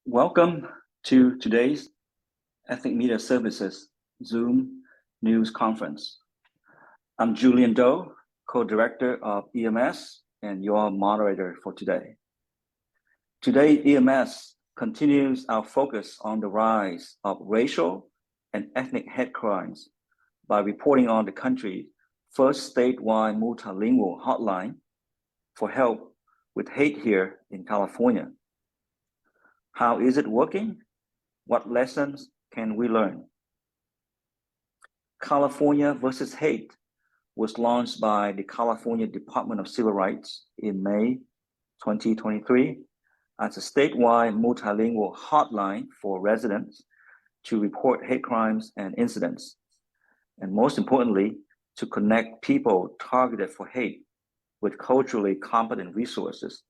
Welcome to today's Ethnic Media Services Zoom News Conference. I'm Julian Doe, co-director of EMS and your moderator for today. Today, EMS continues our focus on the rise of racial and ethnic hate crimes by reporting on the country's first statewide multilingual hotline for help with hate here in California. How is it working? What lessons can we learn? California versus Hate was launched by the California Department of Civil Rights in May 2023 as a statewide multilingual hotline for residents to report hate crimes and incidents, and most importantly, to connect people targeted for hate with culturally competent resources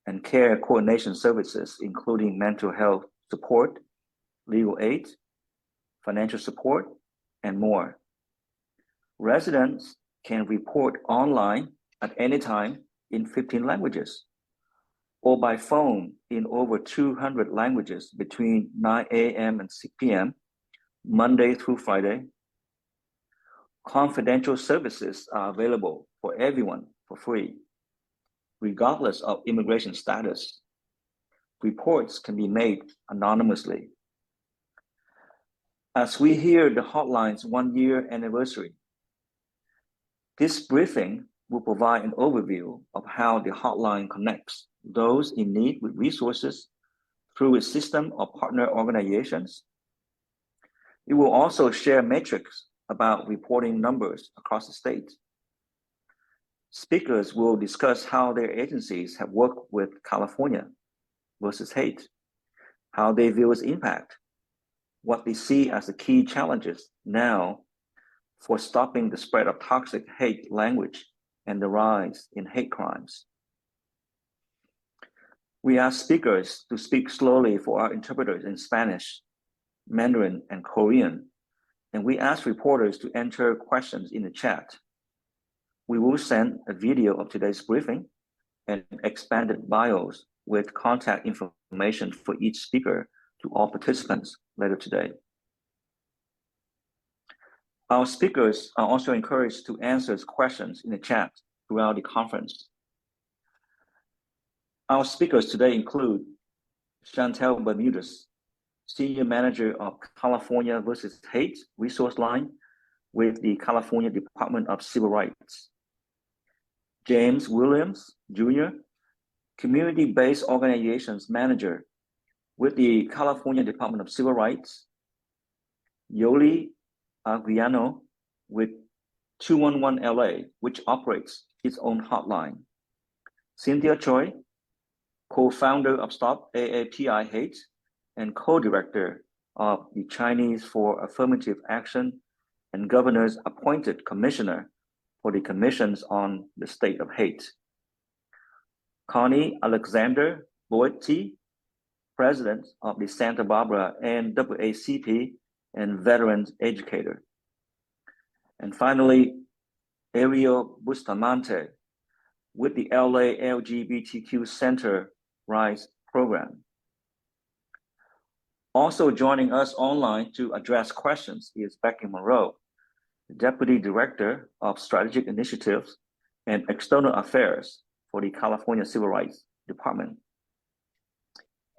and care coordination services, including mental health support, legal aid, financial support, and more. Residents can report online at any time in 15 languages or by phone in over 200 languages between 9 a.m. and 6 p.m., Monday through Friday. Confidential services are available for everyone for free, regardless of immigration status. Reports can be made anonymously. As we hear the hotline's 1-year anniversary, this briefing will provide an overview of how the hotline connects those in need with resources through a system of partner organizations. It will also share metrics about reporting numbers across the state. Speakers will discuss how their agencies have worked with California versus Hate, how they view its impact, what they see as the key challenges now for stopping the spread of toxic hate language and the rise in hate crimes. We ask speakers to speak slowly for our interpreters in Spanish, Mandarin, and Korean, and we ask reporters to enter questions in the chat. We will send a video of today's briefing and expanded bios with contact information for each speaker to all participants later today. Our speakers are also encouraged to answer questions in the chat throughout the conference. Our speakers today include Chantel Bermudez, Senior Manager of California versus Hate Resource Line with the California Department of Civil Rights. James Williams, Jr., Community-Based Organizations Manager with the California Department of Civil Rights. Yoli Aguiano with 211 LA, which operates its own hotline. Cynthia Choi, co-founder of Stop AAPI Hate and co-director of the Chinese for Affirmative Action and Governor's appointed commissioner for the Commissions on the State of Hate. Connie Alexander Boetti, President of the Santa Barbara NAACP and Veterans Educator. And finally, Ariel Bustamante with the LA LGBTQ Center RISE program. Also joining us online to address questions is Becky Monroe, Deputy Director of Strategic Initiatives and External Affairs for the California Civil Rights Department.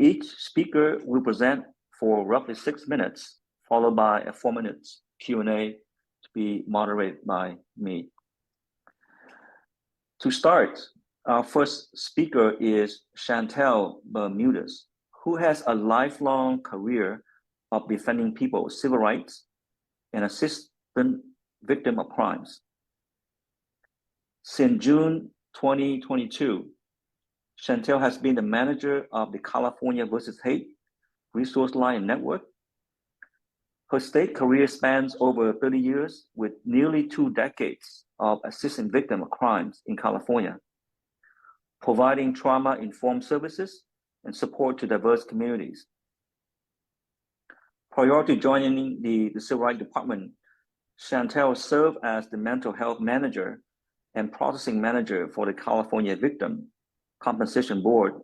Each speaker will present for roughly 6 minutes, followed by a 4-minute Q&A to be moderated by me. To start, our first speaker is Chantel Bermudez, who has a lifelong career of defending people's civil rights and assisting victims of crimes. Since June 2022, Chantel has been the manager of the California versus Hate Resource Line Network. Her state career spans over 30 years with nearly 2 decades of assisting victims of crimes in California, providing trauma-informed services and support to diverse communities. Prior to joining the Civil Rights Department, Chantel served as the mental health manager and processing manager for the California Victim Compensation Board,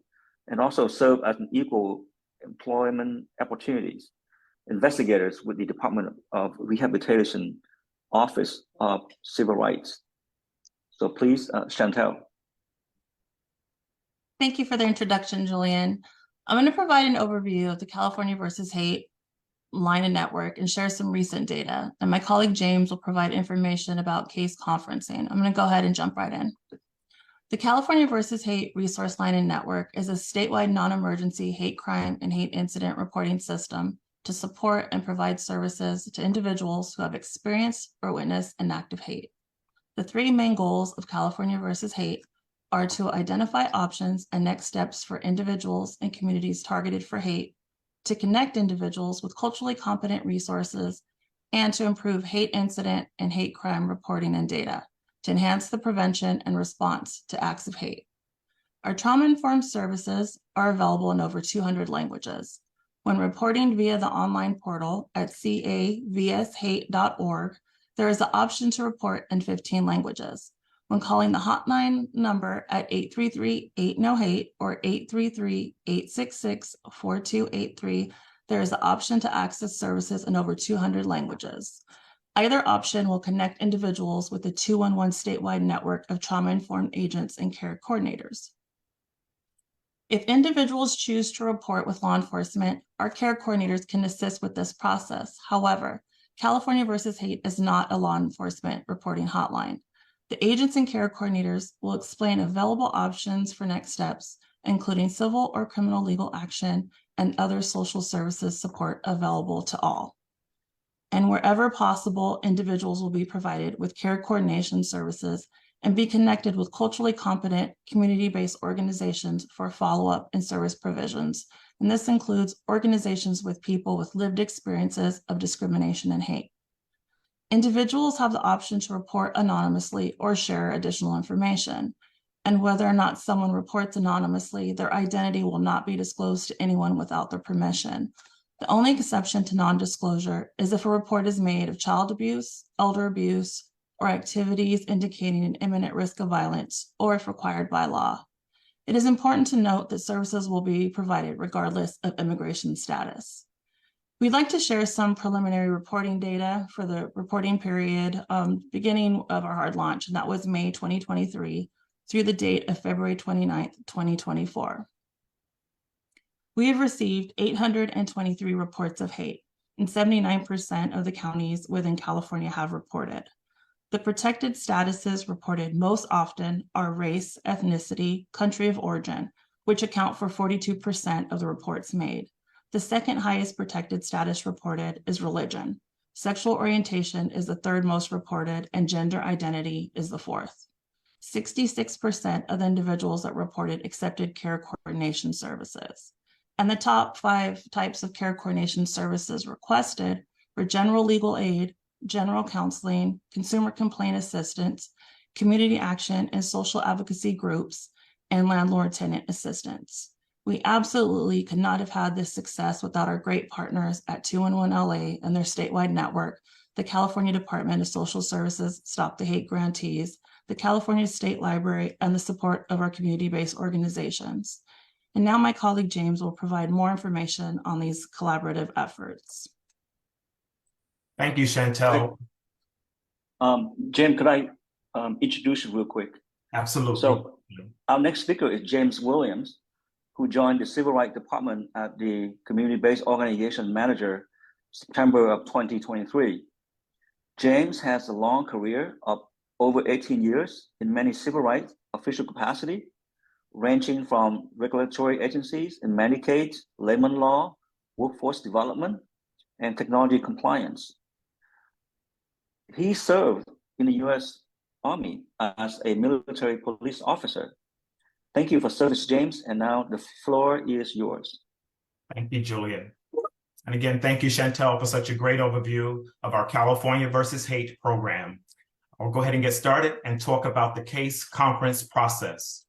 and also served as an equal employment opportunities, investigators with the Department of Rehabilitation Office of Civil Rights. So please, Chantel. Thank you for the introduction, Julian. I'm going to provide an overview of the California versus Hate line and network and share some recent data. And my colleague James will provide information about case conferencing. I'm going to go ahead and jump right in. The California versus Hate Resource Line and Network is a statewide non-emergency hate crime and hate incident reporting system to support and provide services to individuals who have experienced or witnessed an act of hate. The three main goals of California versus Hate are to identify options and next steps for individuals and communities targeted for hate, to connect individuals with culturally competent resources, and to improve hate incident and hate crime reporting and data, to enhance the prevention and response to acts of hate. Our trauma-informed services are available in over 200 languages. When reporting via the online portal at cavshate.org, there is the option to report in 15 languages. When calling the hotline number at 833-8-NO-HATE or 833-866-4283, there is the option to access services in over 200 languages. Either option will connect individuals with the 211 statewide network of trauma-informed agents and care coordinators. If individuals choose to report with law enforcement, our care coordinators can assist with this process. However, California versus Hate is not a law enforcement reporting hotline. The agents and care coordinators will explain available options for next steps, including civil or criminal legal action and other social services support available to all. And wherever possible, individuals will be provided with care coordination services and be connected with culturally competent community-based organizations for follow-up and service provisions. And this includes organizations with people with lived experiences of discrimination and hate. Individuals have the option to report anonymously or share additional information. And whether or not someone reports anonymously, their identity will not be disclosed to anyone without their permission. The only exception to non-disclosure is if a report is made of child abuse, elder abuse, or activities indicating an imminent risk of violence, or if required by law. It is important to note that services will be provided regardless of immigration status. We'd like to share some preliminary reporting data for the reporting period beginning of our hard launch, and that was May 2023 through the date of February 29th, 2024. We have received 823 reports of hate, and 79% of the counties within California have reported. The protected statuses reported most often are race, ethnicity, country of origin, which account for 42% of the reports made. The second highest protected status reported is religion. Sexual orientation is the third most reported, and gender identity is the fourth. 66% of the individuals that reported accepted care coordination services. And the top 5 types of care coordination services requested were general legal aid, general counseling, consumer complaint assistance, community action and social advocacy groups, and landlord-tenant assistance. We absolutely could not have had this success without our great partners at 211 LA and their statewide network, the California Department of Social Services Stop the Hate grantees, the California State Library, and the support of our community-based organizations. And now my colleague James will provide more information on these collaborative efforts. Thank you, Chantel. Jim, could I introduce you real quick? Absolutely. So our next speaker is James Williams, who joined the Civil Rights Department as the Community-Based Organization Manager September of 2023. James has a long career of over 18 years in many civil rights official capacity, ranging from regulatory agencies in Medicaid, labor law, workforce development, and technology compliance. He served in the U.S. Army as a military police officer. Thank you for service, James, and now the floor is yours. Thank you, Julian. And again, thank you, Chantel, for such a great overview of our California versus Hate program. I'll go ahead and get started and talk about the case conference process.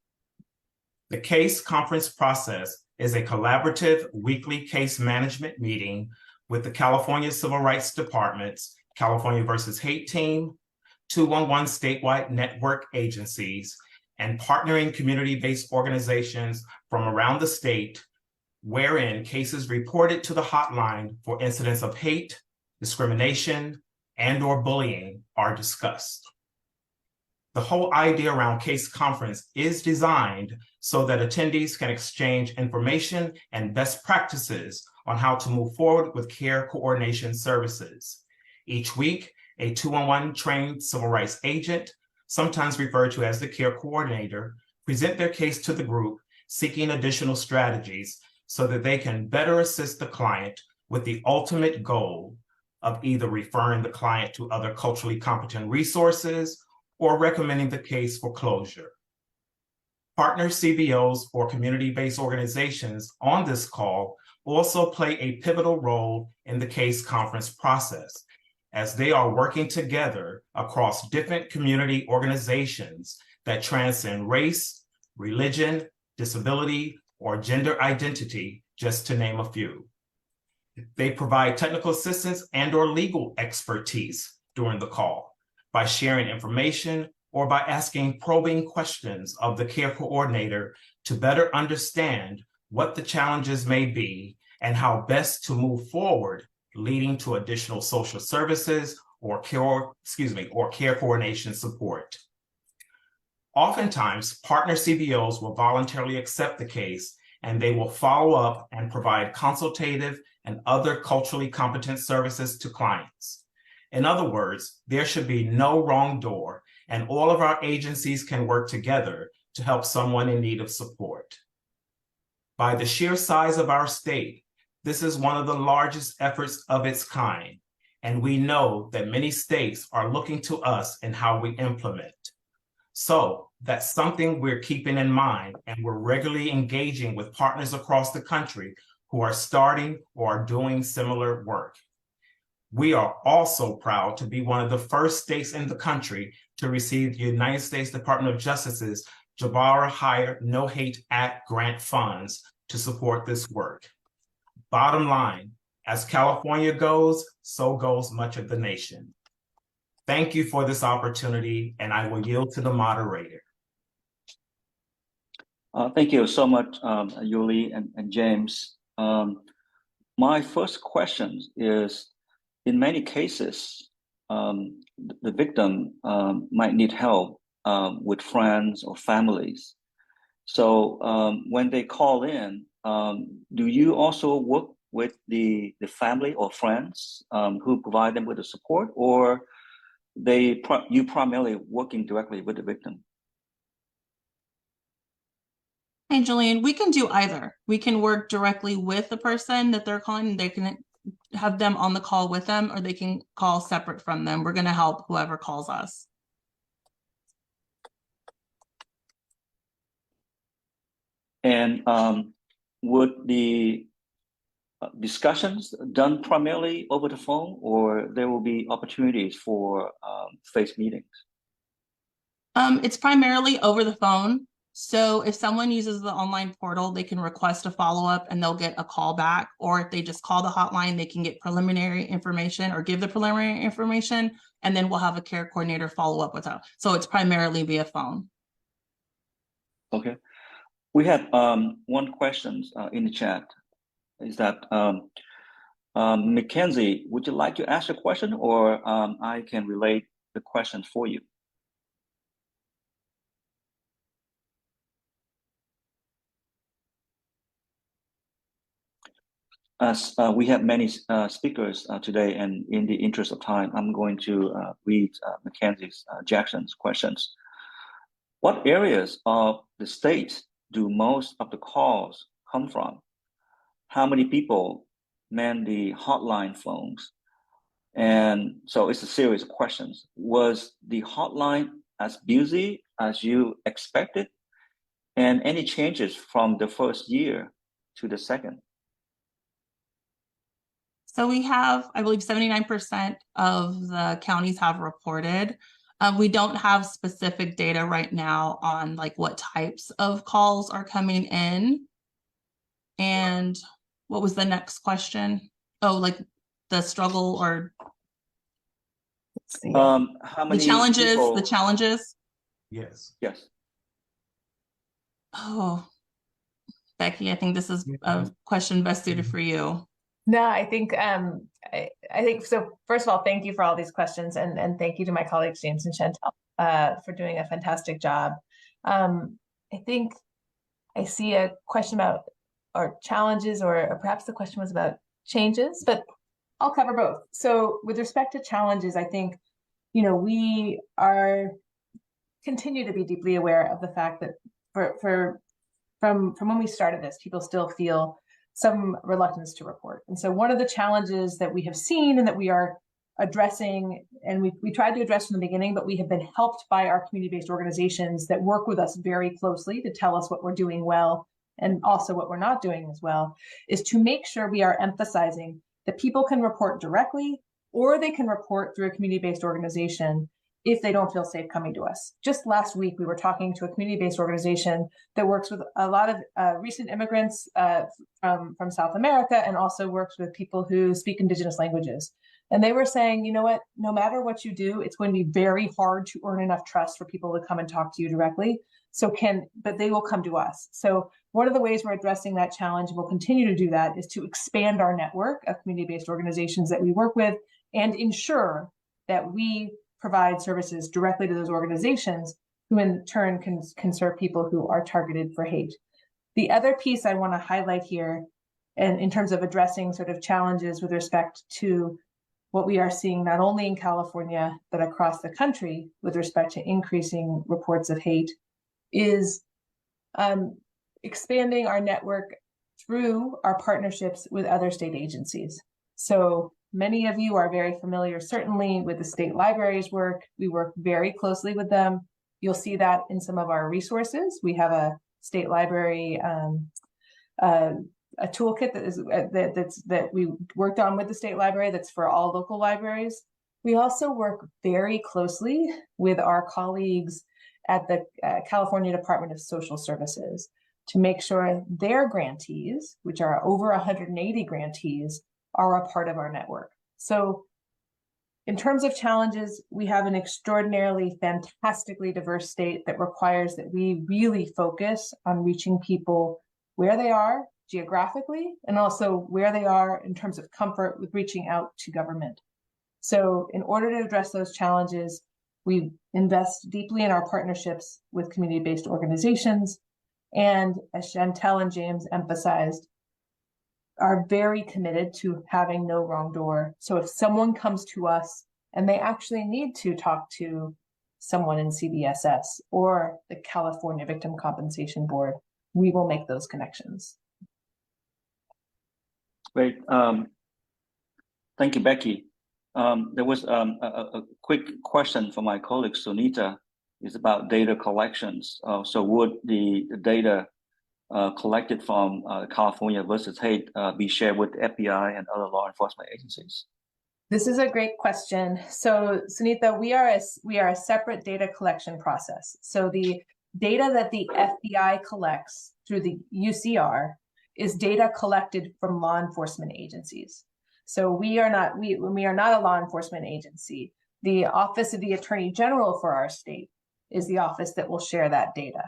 The case conference process is a collaborative weekly case management meeting with the California Civil Rights Department's California versus Hate team, 211 statewide network agencies, and partnering community-based organizations from around the state wherein cases reported to the hotline for incidents of hate, discrimination, and/or bullying are discussed. The whole idea around case conference is designed so that attendees can exchange information and best practices on how to move forward with care coordination services. Each week, a 211 trained civil rights agent, sometimes referred to as the care coordinator, present their case to the group, seeking additional strategies so that they can better assist the client with the ultimate goal of either referring the client to other culturally competent resources or recommending the case for closure. Partner CBOs or community-based organizations on this call also play a pivotal role in the case conference process, as they are working together across different community organizations that transcend race, religion, disability, or gender identity, just to name a few. They provide technical assistance and/or legal expertise during the call by sharing information or by asking probing questions of the care coordinator to better understand what the challenges may be and how best to move forward, leading to additional social services or care coordination support. Oftentimes, partner CBOs will voluntarily accept the case, and they will follow up and provide consultative and other culturally competent services to clients. In other words, there should be no wrong door, and all of our agencies can work together to help someone in need of support. By the sheer size of our state, this is one of the largest efforts of its kind, and we know that many states are looking to us in how we implement. So that's something we're keeping in mind, and we're regularly engaging with partners across the country who are starting or are doing similar work. We are also proud to be one of the first states in the country to receive the United States Department of Justice's Jabara Hire No Hate Act grant funds to support this work. Bottom line, as California goes, so goes much of the nation. Thank you for this opportunity, and I will yield to the moderator. Thank you so much, Yuli and James. My first question is, in many cases, the victim might need help with friends or families. So when they call in, do you also work with the family or friends who provide them with the support, or you primarily working directly with the victim? Hey, Julian, we can do either. We can work directly with the person that they're calling. They can have them on the call with them, or they can call separate from them. We're going to help whoever calls us. And would the discussions done primarily over the phone, or there will be opportunities for face meetings? It's primarily over the phone. So if someone uses the online portal, they can request a follow-up and they'll get a call back. Or if they just call the hotline, they can get preliminary information or give the preliminary information, and then we'll have a care coordinator follow up with them. So it's primarily via phone. Okay. We have one question in the chat. Is that Mackenzie, would you like to ask a question, or I can relate the question for you? As we have many speakers today, and in the interest of time, I'm going to read Mackenzie's Jackson's questions. What areas of the state do most of the calls come from? How many people man the hotline phones? And so it's a series of questions. Was the hotline as busy as you expected? And any changes from the first year to the second? So we have, I believe 79% of the counties have reported. We don't have specific data right now on like what types of calls are coming in. And what was the next question? Oh, like the struggle or how many the challenges, people... the challenges? Yes. Yes. Oh, Becky, I think this is a question best suited for you. No, I think I think so. First of all, thank you for all these questions, and thank you to my colleagues James and Chantel for doing a fantastic job. I think I see a question about or challenges, or perhaps the question was about changes, but I'll cover both. So with respect to challenges, I think, you know, we continue to be deeply aware of the fact that from when we started this, people still feel some reluctance to report. And so one of the challenges that we have seen and that we are addressing, and we tried to address from the beginning, but we have been helped by our community-based organizations that work with us very closely to tell us what we're doing well and also what we're not doing as well, is to make sure we are emphasizing that people can report directly or they can report through a community-based organization if they don't feel safe coming to us. Just last week, we were talking to a community-based organization that works with a lot of recent immigrants from South America and also works with people who speak Indigenous languages. And they were saying, you know what, no matter what you do, it's going to be very hard to earn enough trust for people to come and talk to you directly. But they will come to us. So one of the ways we're addressing that challenge, and we'll continue to do that, is to expand our network of community-based organizations that we work with and ensure that we provide services directly to those organizations who in turn can serve people who are targeted for hate. The other piece I want to highlight here, and in terms of addressing sort of challenges with respect to what we are seeing not only in California, but across the country with respect to increasing reports of hate, is expanding our network through our partnerships with other state agencies. So many of you are very familiar, certainly, with the state libraries' work. We work very closely with them. You'll see that in some of our resources. We have a state library a toolkit that we worked on with the state library that's for all local libraries. We also work very closely with our colleagues at the California Department of Social Services to make sure their grantees, which are over 180 grantees, are a part of our network. So in terms of challenges, we have an extraordinarily, fantastically diverse state that requires that we really focus on reaching people where they are geographically and also where they are in terms of comfort with reaching out to government. So in order to address those challenges, we invest deeply in our partnerships with community-based organizations, and as Chantel and James emphasized, are very committed to having no wrong door. So if someone comes to us and they actually need to talk to someone in CDSS or the California Victim Compensation Board, we will make those connections. Great. Thank you, Becky. There was a quick question from my colleague Sunita. Is about data collections. So would the data collected from California versus hate be shared with the FBI and other law enforcement agencies? This is a great question. So Sunita, we are a separate data collection process. So the data that the FBI collects through the UCR is data collected from law enforcement agencies. So we are not a law enforcement agency. The Office of the Attorney General for our state is the office that will share that data.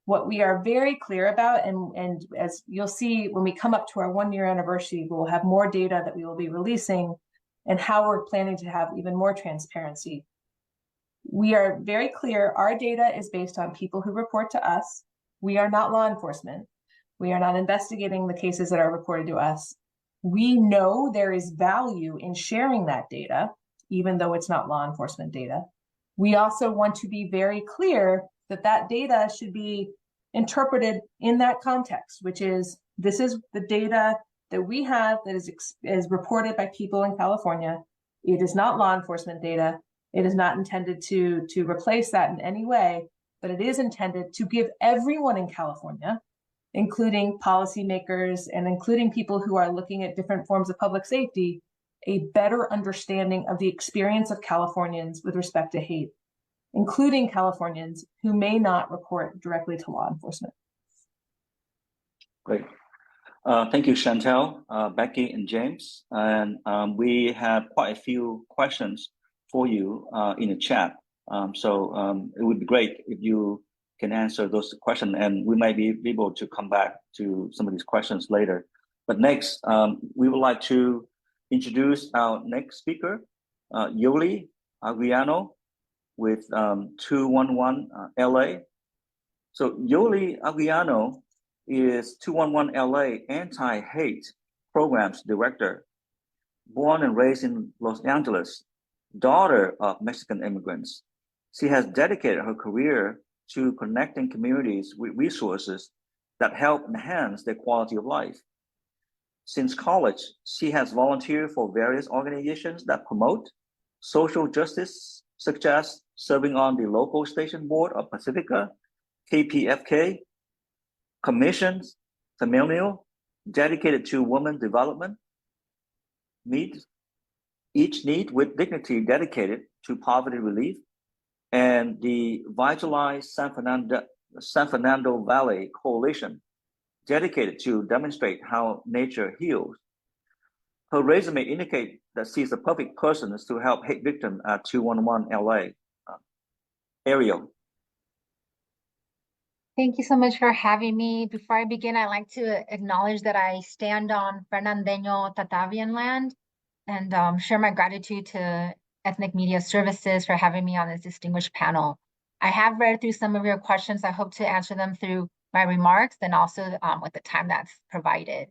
What we are very clear about, and as you'll see when we come up to our 1-year anniversary, we'll have more data that we will be releasing and how we're planning to have even more transparency. We are very clear, our data is based on people who report to us. We are not law enforcement. We are not investigating the cases that are reported to us. We know there is value in sharing that data, even though it's not law enforcement data. We also want to be very clear that that data should be interpreted in that context, which is, this is the data that we have that is reported by people in California. It is not law enforcement data. It is not intended to replace that in any way, but it is intended to give everyone in California, including policymakers and including people who are looking at different forms of public safety, a better understanding of the experience of Californians with respect to hate, including Californians who may not report directly to law enforcement. Great. Thank you, Chantel, Becky, and James. And we have quite a few questions for you in the chat. So it would be great if you can answer those questions, and we might be able to come back to some of these questions later. But next, we would like to introduce our next speaker, Yoli Aguiano with 211 LA. So Yoli Aguiano is 211 LA Anti-Hate Programs Director, born and raised in Los Angeles, daughter of Mexican immigrants. She has dedicated her career to connecting communities with resources that help enhance their quality of life. Since college, she has volunteered for various organizations that promote social justice, such as serving on the local station board of Pacifica, KPFK, commissions, familial, dedicated to women development, meet each need with dignity, dedicated to poverty relief, and the Vitalize San Fernando Valley Coalition, dedicated to demonstrate how nature heals. Her resume indicates that she's the perfect person to help hate victims at 211 LA. Ariel. Thank you so much for having me. Before I begin, I'd like to acknowledge that I stand on Fernandeño Tatavian land and share my gratitude to Ethnic Media Services for having me on this distinguished panel. I have read through some of your questions. I hope to answer them through my remarks and also with the time that's provided.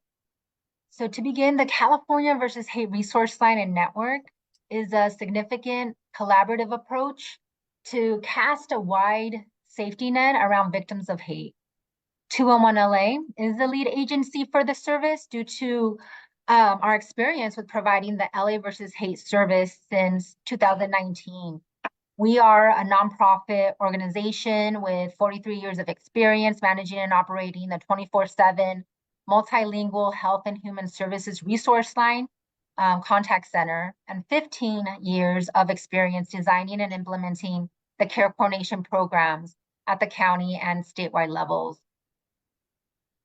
So to begin, the California versus Hate Resource Line and Network is a significant collaborative approach to cast a wide safety net around victims of hate. 211 LA is the lead agency for the service due to our experience with providing the LA versus Hate service since 2019. We are a nonprofit organization with 43 years of experience managing and operating the 24/7 multilingual health and human services resource line contact center, and 15 years of experience designing and implementing the care coordination programs at the county and statewide levels.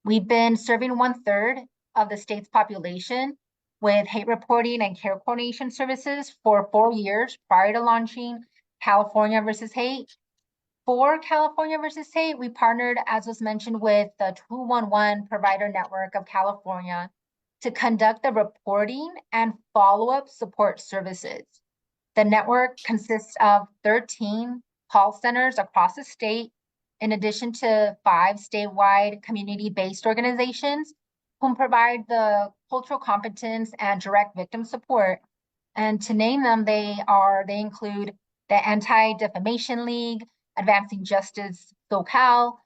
We've been serving 1/3 of the state's population with hate reporting and care coordination services for 4 years prior to launching California versus Hate. For California versus Hate, we partnered, as was mentioned, with the 211 Provider Network of California to conduct the reporting and follow-up support services. The network consists of 13 call centers across the state, in addition to 5 statewide community-based organizations who provide the cultural competence and direct victim support. And to name them, they include the Anti-Defamation League, Advancing Justice SoCal,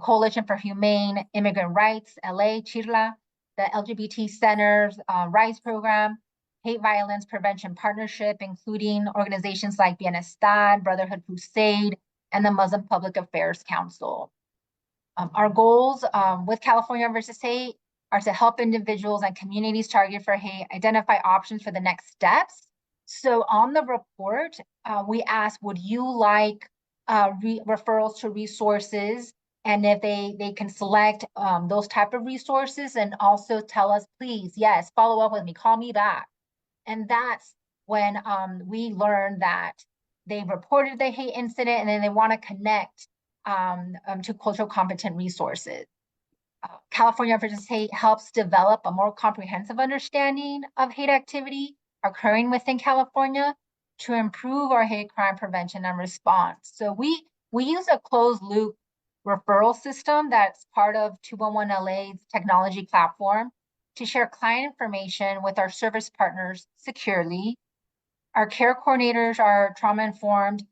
Coalition for Humane Immigrant Rights, LA, CHIRLA, the LGBT Centers RISE program, Hate Violence Prevention Partnership, including organizations like Bienestar, Brotherhood Crusade, and the Muslim Public Affairs Council. Our goals with California versus Hate are to help individuals and communities targeted for hate identify options for the next steps. So on the report, we asked, would you like referrals to resources, and if they can select those type of resources, and also tell us, please, yes, follow up with me, call me back. And that's when we learned that they reported the hate incident and then they want to connect to cultural competent resources. California versus Hate helps develop a more comprehensive understanding of hate activity occurring within California to improve our hate crime prevention and response. So we use a closed loop referral system that's part of 211 LA's technology platform to share client information with our service partners securely. Our care coordinators are trauma-informed,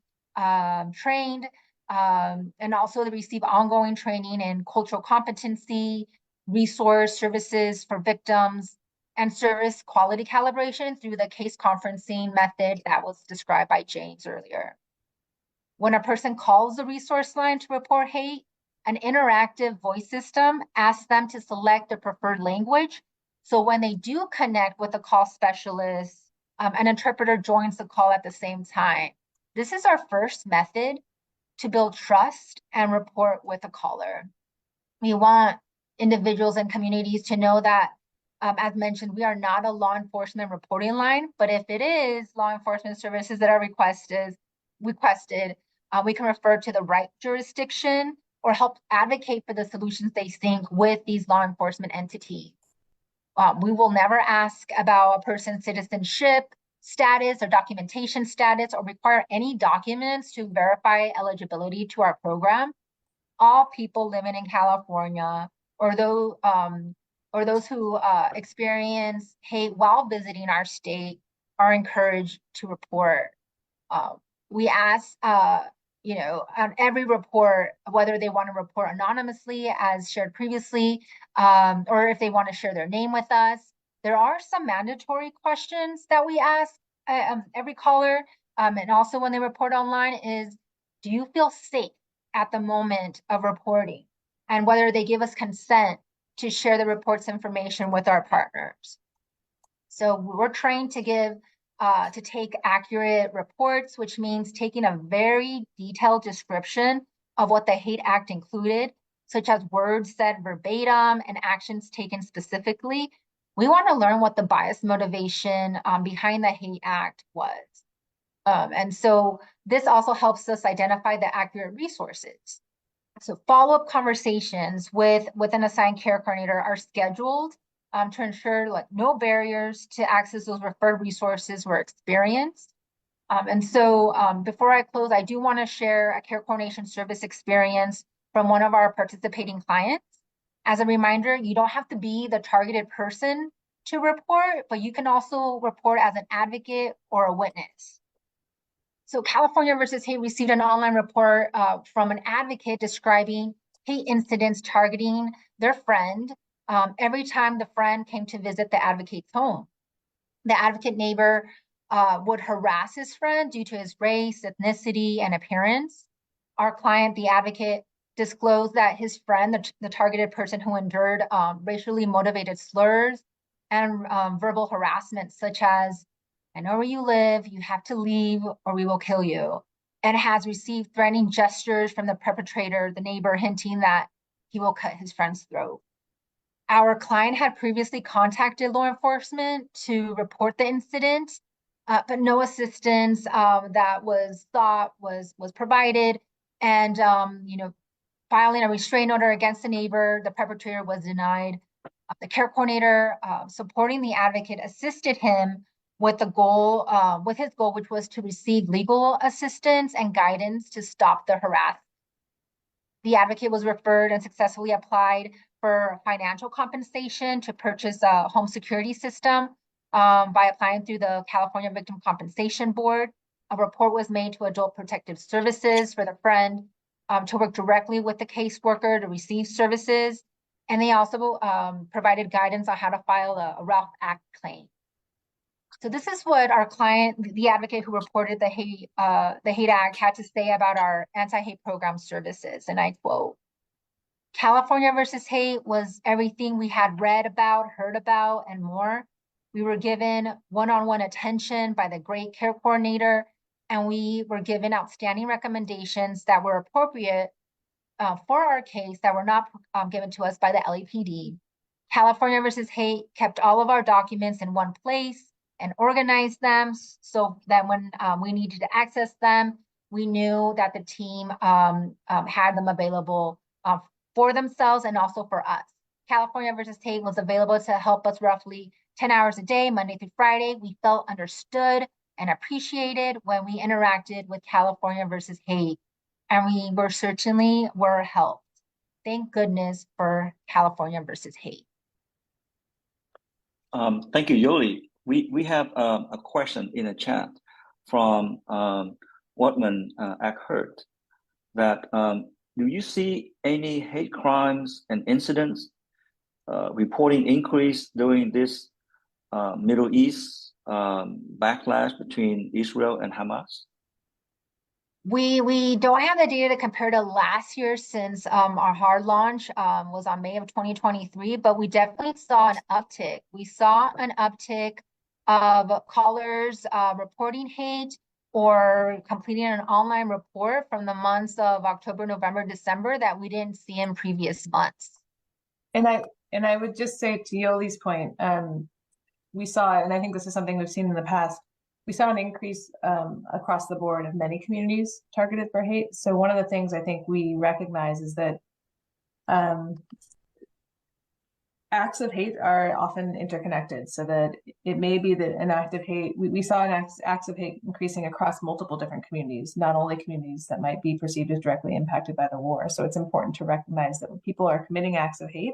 trained, and also they receive ongoing training in cultural competency, resource services for victims, and service quality calibration through the case conferencing method that was described by James earlier. When a person calls the resource line to report hate, an interactive voice system asks them to select their preferred language. So when they do connect with a call specialist, an interpreter joins the call at the same time. This is our first method to build trust and rapport with a caller. We want individuals and communities to know that, as mentioned, we are not a law enforcement reporting line, but if it is law enforcement services that are requested, we can refer to the right jurisdiction or help advocate for the solutions they think with these law enforcement entities. We will never ask about a person's citizenship status or documentation status or require any documents to verify eligibility to our program. All people living in California or those who experience hate while visiting our state are encouraged to report. We ask, on every report, whether they want to report anonymously, as shared previously, or if they want to share their name with us. There are some mandatory questions that we ask every caller, and also when they report online is, do you feel safe at the moment of reporting? And whether they give us consent to share the report's information with our partners. So we're trained to take accurate reports, which means taking a very detailed description of what the Hate Act included, such as words said verbatim and actions taken specifically. We want to learn what the bias motivation behind the Hate Act was. And so this also helps us identify the accurate resources. So follow-up conversations with an assigned care coordinator are scheduled to ensure no barriers to access those referred resources were experienced. And so before I close, I do want to share a care coordination service experience from one of our participating clients. As a reminder, you don't have to be the targeted person to report, but you can also report as an advocate or a witness. So California versus Hate received an online report from an advocate describing hate incidents targeting their friend every time the friend came to visit the advocate's home. The advocate neighbor would harass his friend due to his race, ethnicity, and appearance. Our client, the advocate, disclosed that his friend, the targeted person who endured racially motivated slurs and verbal harassment, such as, I know where you live, you have to leave or we will kill you, and has received threatening gestures from the perpetrator, the neighbor, hinting that he will cut his friend's throat. Our client had previously contacted law enforcement to report the incident, but no assistance that was sought was provided. And filing a restraining order against the neighbor, the perpetrator was denied. The care coordinator supporting the advocate assisted him with his goal, which was to receive legal assistance and guidance to stop the harassment. The advocate was referred and successfully applied for financial compensation to purchase a home security system by applying through the California Victim Compensation Board. A report was made to Adult Protective Services for the friend to work directly with the caseworker to receive services. And they also provided guidance on how to file a Ralph Act claim. So this is what our client, the advocate who reported the Hate Act, had to say about our anti-hate program services. And I quote, California versus Hate was everything we had read about, heard about, and more. We were given one-on-one attention by the great care coordinator, and we were given outstanding recommendations that were appropriate for our case that were not given to us by the LAPD. California versus Hate kept all of our documents in one place and organized them so that when we needed to access them, we knew that the team had them available for themselves and also for us. California versus Hate was available to help us roughly 10 hours a day, Monday through Friday. We felt understood and appreciated when we interacted with California versus Hate, and we certainly were helped. Thank goodness for California versus Hate. Thank you, Yoli. We have a question in the chat from Wortman Eckhart that do you see any hate crimes and incidents reporting increase during this Middle East backlash between Israel and Hamas? We don't have the data to compare to last year since our hard launch was on May of 2023, but we definitely saw an uptick. We saw an uptick of callers reporting hate or completing an online report from the months of October, November, December that we didn't see in previous months. And I would just say to Yoli's point, we saw, and I think this is something we've seen in the past, we saw an increase across the board of many communities targeted for hate. So one of the things I think we recognize is that acts of hate are often interconnected, so that it may be that an act of hate, we saw an acts of hate increasing across multiple different communities, not only communities that might be perceived as directly impacted by the war. So it's important to recognize that when people are committing acts of hate,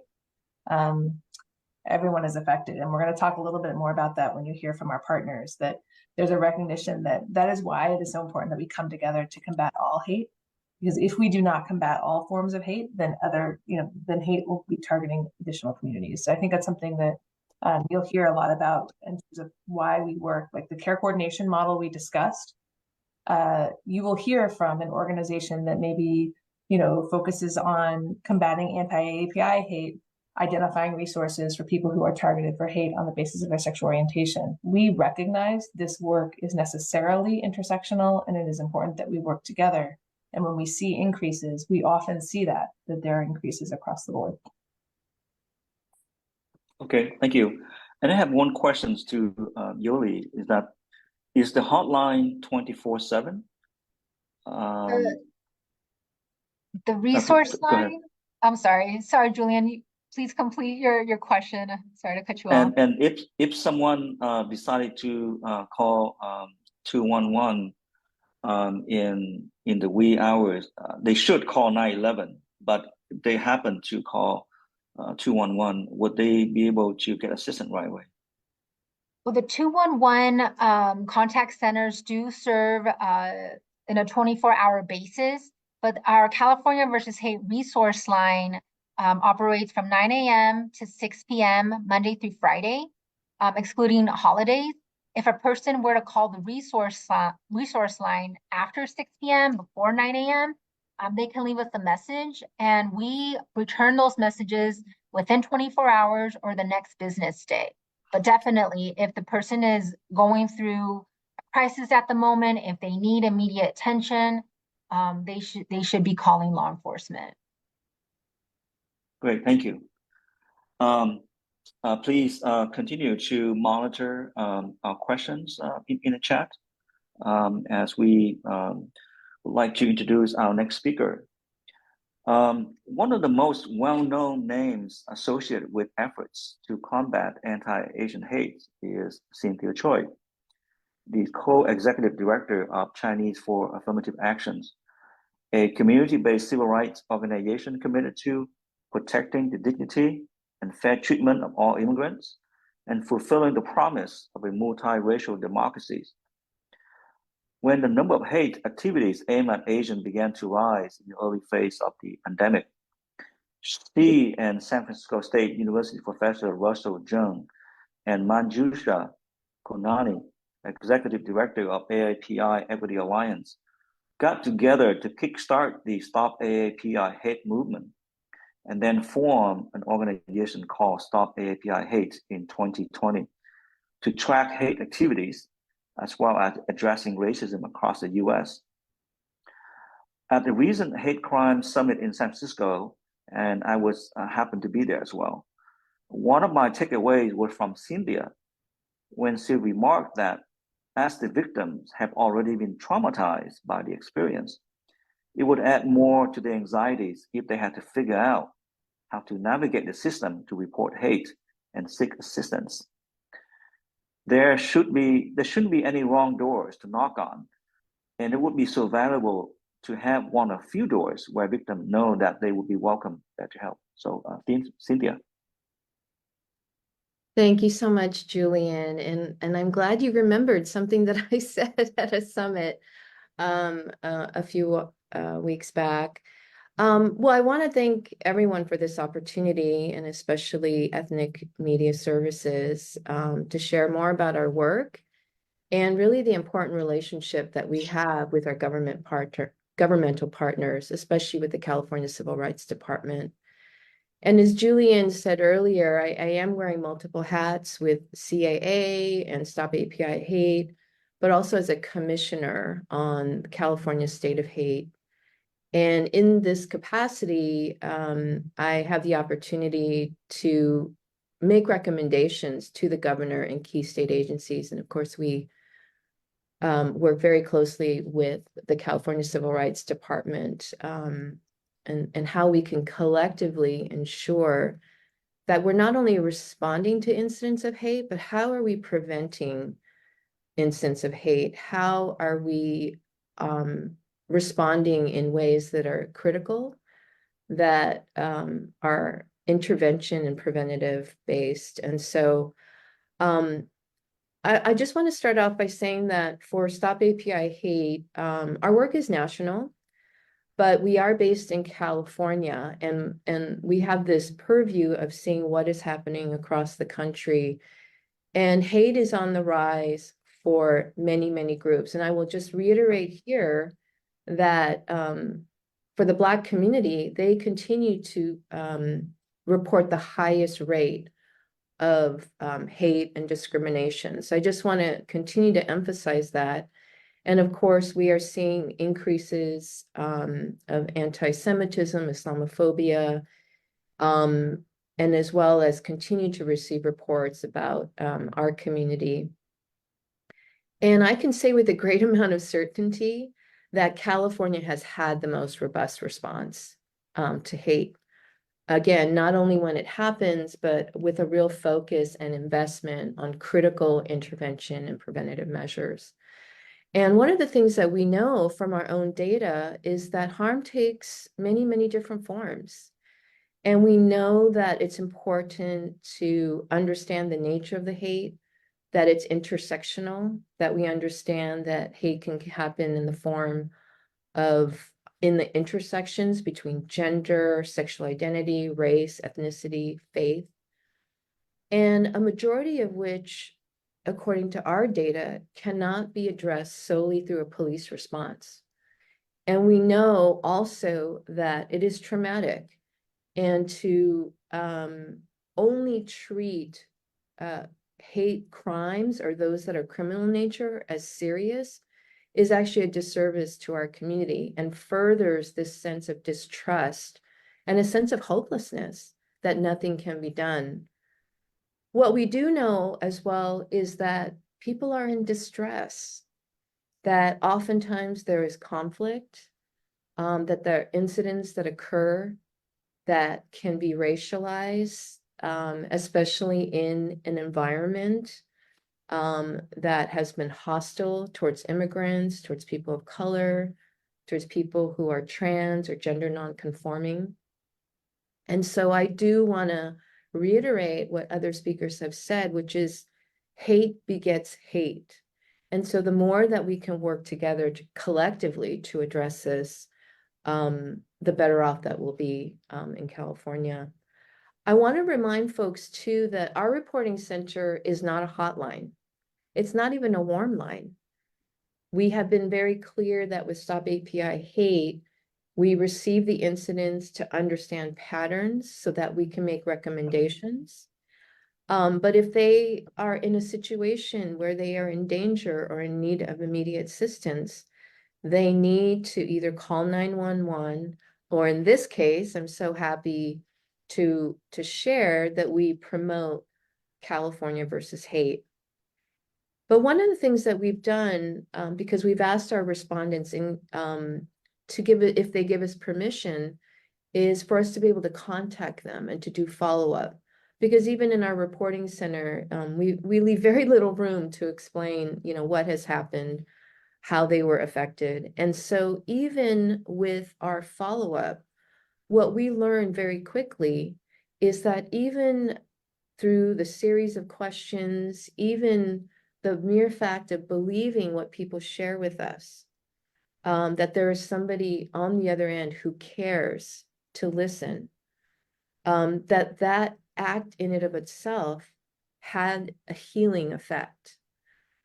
everyone is affected. And we're going to talk a little bit more about that when you hear from our partners, that there's a recognition that that is why it is so important that we come together to combat all hate. Because if we do not combat all forms of hate, then then hate will be targeting additional communities. So I think that's something that you'll hear a lot about in terms of why we work, like the care coordination model we discussed. You will hear from an organization that maybe, focuses on combating anti-API hate, identifying resources for people who are targeted for hate on the basis of their sexual orientation. We recognize this work is necessarily intersectional, and it is important that we work together. And when we see increases, we often see that there are increases across the board. Okay, thank you. And I have one question to Yoli, is the hotline 24/7? The resource go ahead. line, I'm sorry, Julian, please complete your question. Sorry to cut you off. And if someone decided to call 211 in the wee hours, they should call 911, but if they happen to call 211, would they be able to get assistance right away? Well, the 211 contact centers do serve in a 24-hour basis, but our California versus Hate resource line operates from 9 a.m. to 6 p.m. Monday through Friday, excluding holidays. If a person were to call the resource line after 6 p.m. before 9 a.m., they can leave us a message, and we return those messages within 24 hours or the next business day. But definitely, if the person is going through a crisis at the moment, if they need immediate attention, they should be calling law enforcement. Great, thank you. Please continue to monitor our questions in the chat as we would like to introduce our next speaker. One of the most well-known names associated with efforts to combat anti-Asian hate is Cynthia Choi, the co-executive director of Chinese for Affirmative Actions, a community-based civil rights organization committed to protecting the dignity and fair treatment of all immigrants and fulfilling the promise of a multiracial democracy. When the number of hate activities aimed at Asians began to rise in the early phase of the pandemic, she and San Francisco State University professor Russell Jung and Manjusha Konani, executive director of AAPI Equity Alliance, got together to kickstart the Stop AAPI Hate movement, and then formed an organization called Stop AAPI Hate in 2020 to track hate activities as well as addressing racism across the US. At the recent hate crime summit in San Francisco, and I was happened to be there as well, one of my takeaways was from Cynthia when she remarked that as the victims have already been traumatized by the experience, it would add more to their anxieties if they had to figure out how to navigate the system to report hate and seek assistance. There shouldn't be any wrong doors to knock on, and it would be so valuable to have one of few doors where victims know that they would be welcome there to help. So, Cynthia. Thank you so much, Julian, and I'm glad you remembered something that I said at a summit a few weeks back. Well, I want to thank everyone for this opportunity, and especially Ethnic Media Services, to share more about our work and really the important relationship that we have with our governmental partners, especially with the California Civil Rights Department. And as Julian said earlier, I am wearing multiple hats with CAA and Stop API Hate, but also as a commissioner on California State of Hate. And in this capacity, I have the opportunity to make recommendations to the governor and key state agencies. And of course, we work very closely with the California Civil Rights Department, and how we can collectively ensure that we're not only responding to incidents of hate, but how are we preventing incidents of hate? How are we responding in ways that are critical, that are intervention and preventative based? And so I just want to start off by saying that for Stop API Hate, our work is national, but we are based in California, and we have this purview of seeing what is happening across the country. And hate is on the rise for many, many groups. And I will just reiterate here that for the Black community, they continue to report the highest rate of hate and discrimination. So I just want to continue to emphasize that. And of course, we are seeing increases of anti-Semitism, Islamophobia, and as well as continue to receive reports about our community. And I can say with a great amount of certainty that California has had the most robust response to hate. Again, not only when it happens, but with a real focus and investment on critical intervention and preventative measures. And one of the things that we know from our own data is that harm takes many, many different forms. And we know that it's important to understand the nature of the hate, that it's intersectional, that we understand that hate can happen in the form of, in the intersections between gender, sexual identity, race, ethnicity, faith, and a majority of which, according to our data, cannot be addressed solely through a police response. And we know also that it is traumatic, and to only treat hate crimes or those that are criminal in nature as serious is actually a disservice to our community and furthers this sense of distrust and a sense of hopelessness that nothing can be done. What we do know as well is that people are in distress, that oftentimes there is conflict, that there are incidents that occur that can be racialized, especially in an environment that has been hostile towards immigrants, towards people of color, towards people who are trans or gender nonconforming. And so I do want to reiterate what other speakers have said, which is hate begets hate. And so the more that we can work together to collectively to address this, the better off that we'll be in California. I want to remind folks too that our reporting center is not a hotline. It's not even a warm line. We have been very clear that with Stop API Hate, we receive the incidents to understand patterns so that we can make recommendations. But if they are in a situation where they are in danger or in need of immediate assistance, they need to either call 911, or in this case, I'm so happy to share that we promote California versus Hate. But one of the things that we've done, because we've asked our respondents to give it, if they give us permission, is for us to be able to contact them and to do follow-up. Because even in our reporting center, we leave very little room to explain, what has happened, how they were affected. And so even with our follow-up, what we learned very quickly is that even through the series of questions, even the mere fact of believing what people share with us, that there is somebody on the other end who cares to listen, that act in and of itself had a healing effect.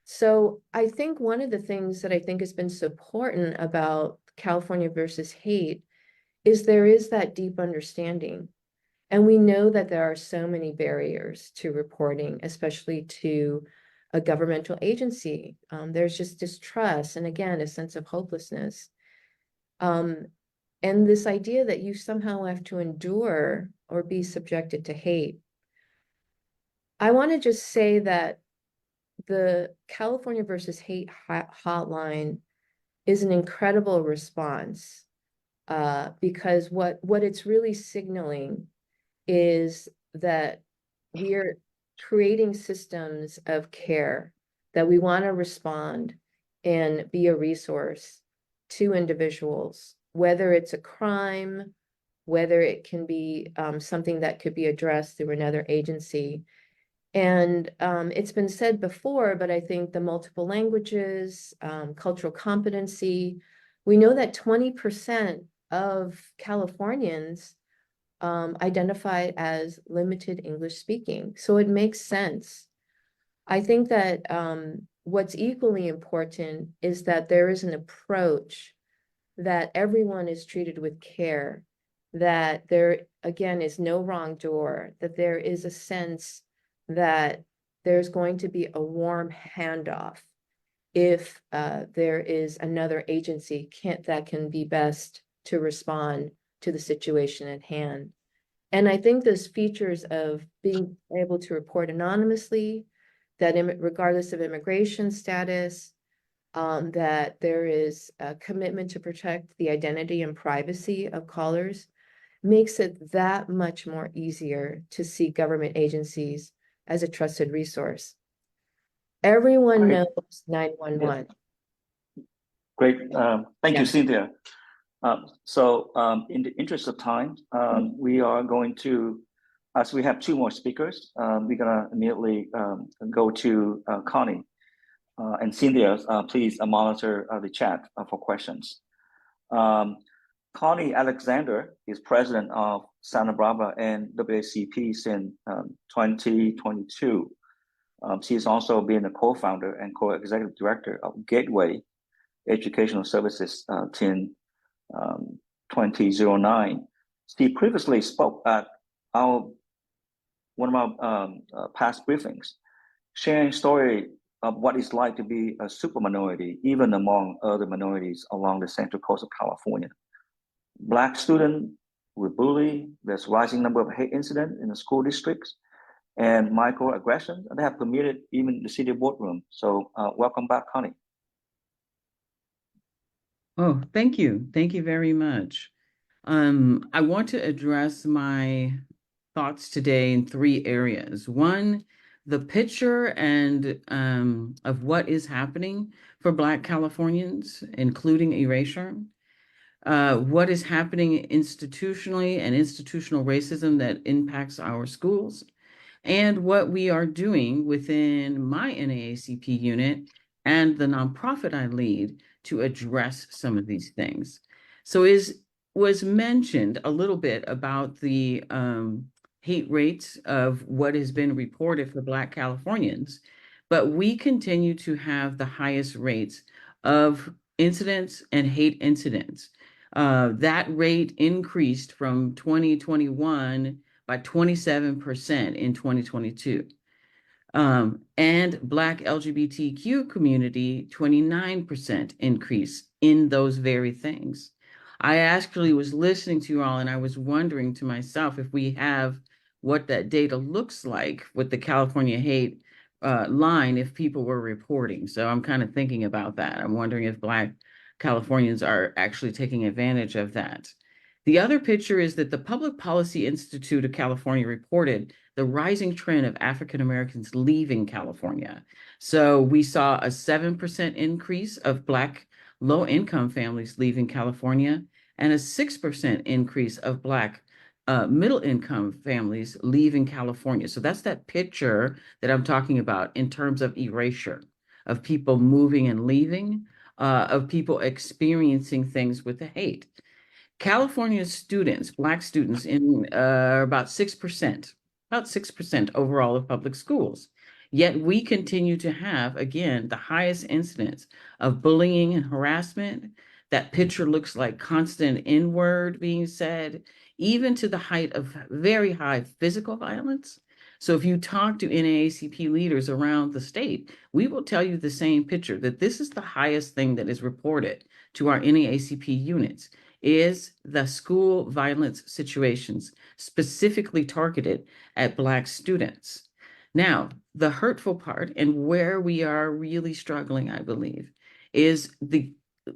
So I think one of the things that I think has been so important about California versus Hate is there is that deep understanding. And we know that there are so many barriers to reporting, especially to a governmental agency. There's just distrust, and again, a sense of hopelessness. And this idea that you somehow have to endure or be subjected to hate. I want to just say that the California versus Hate hotline is an incredible response, because what it's really signaling is that we're creating systems of care, that we want to respond and be a resource to individuals, whether it's a crime, whether it can be something that could be addressed through another agency. And it's been said before, but I think the multiple languages, cultural competency, we know that 20% of Californians identify as limited English speaking. So it makes sense. I think that what's equally important is that there is an approach that everyone is treated with care, that there, again, is no wrong door, that there is a sense that there's going to be a warm handoff if there is another agency that can be best to respond to the situation at hand. And I think those features of being able to report anonymously, that regardless of immigration status, that there is a commitment to protect the identity and privacy of callers, makes it that much more easier to see government agencies as a trusted resource. Everyone Great. knows 911. Great. Thank Yeah. you, Cynthia. So in the interest of time, we are going to, as we have two more speakers, we're gonna immediately go to Connie. And Cynthia, please monitor the chat for questions. Connie Alexander is president of Santa Barbara and WACP since 2022. She's also been a co-founder and co-executive director of Gateway Educational Services since 2009. She previously spoke at one of our past briefings, sharing story of what it's like to be a super minority, even among other minorities along the Central Coast of California. Black students were bullied, there's rising number of hate incidents in the school districts, and microaggressions that have permitted even the city boardroom. So welcome back, Connie. Oh, thank you. Thank you very much. I want to address my thoughts today in three areas. One, the picture and of what is happening for Black Californians, including erasure. What is happening institutionally and institutional racism that impacts our schools, and what we are doing within my NAACP unit and the nonprofit I lead to address some of these things. So was mentioned a little bit about the hate rates of what has been reported for Black Californians, but we continue to have the highest rates of incidents and hate incidents. That rate increased from 2021 by 27% in 2022. And Black LGBTQ community, 29% increase in those very things. I actually was listening to you all and I was wondering to myself if we have what that data looks like with the California hate line if people were reporting. So I'm kind of thinking about that. I'm wondering if Black Californians are actually taking advantage of that. The other picture is that the Public Policy Institute of California reported the rising trend of African Americans leaving California. So we saw a 7% increase of Black low-income families leaving California and a 6% increase of Black middle-income families leaving California. So that's that picture that I'm talking about in terms of erasure, of people moving and leaving, of people experiencing things with the hate. California students, Black students, in about 6% overall of public schools. Yet we continue to have, again, the highest incidence of bullying and harassment. That picture looks like constant N-word being said, even to the height of very high physical violence. So if you talk to NAACP leaders around the state, we will tell you the same picture, that this is the highest thing that is reported to our NAACP units, is the school violence situations specifically targeted at Black students. Now, the hurtful part and where we are really struggling, I believe, is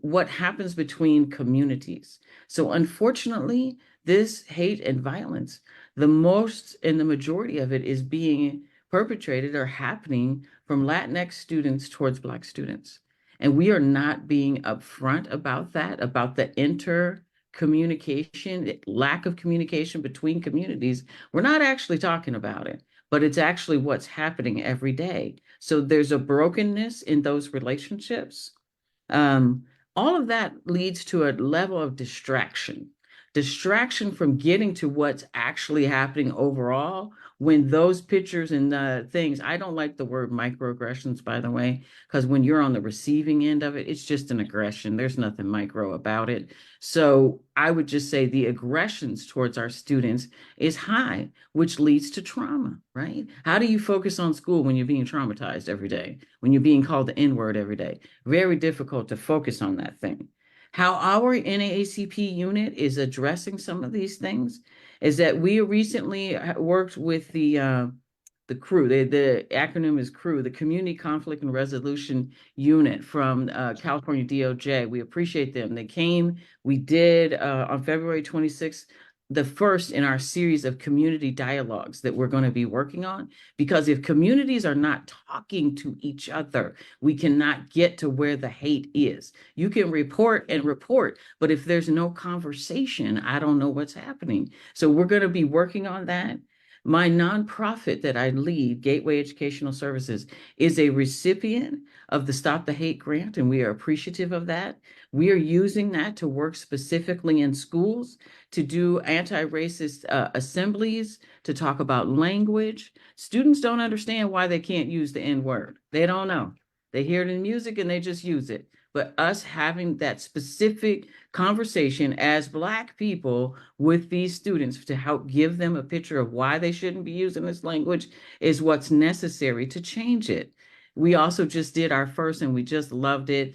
what happens between communities. So unfortunately, this hate and violence, the most and the majority of it is being perpetrated or happening from Latinx students towards Black students. And we are not being upfront about that, about the intercommunication, lack of communication between communities. We're not actually talking about it, but it's actually what's happening every day. So there's a brokenness in those relationships. All of that leads to a level of distraction from getting to what's actually happening overall. When those pictures and things, I don't like the word microaggressions, by the way, because when you're on the receiving end of it, it's just an aggression. There's nothing micro about it. So I would just say the aggressions towards our students is high, which leads to trauma, right? How do you focus on school when you're being traumatized every day, when you're being called the N-word every day? Very difficult to focus on that thing. How our NAACP unit is addressing some of these things is that we recently worked with the CREW. The acronym is CREW, the Community Conflict and Resolution Unit from California DOJ. We appreciate them. They came, we did on February 26th, the first in our series of community dialogues that we're going to be working on, because if communities are not talking to each other, we cannot get to where the hate is. You can report and report, but if there's no conversation, I don't know what's happening. So we're going to be working on that. My nonprofit that I lead, Gateway Educational Services, is a recipient of the Stop the Hate grant, and we are appreciative of that. We are using that to work specifically in schools, to do anti-racist assemblies, to talk about language. Students don't understand why they can't use the N-word. They don't know. They hear it in music and they just use it. But us having that specific conversation as Black people with these students to help give them a picture of why they shouldn't be using this language is what's necessary to change it. We also just did our first, and we just loved it,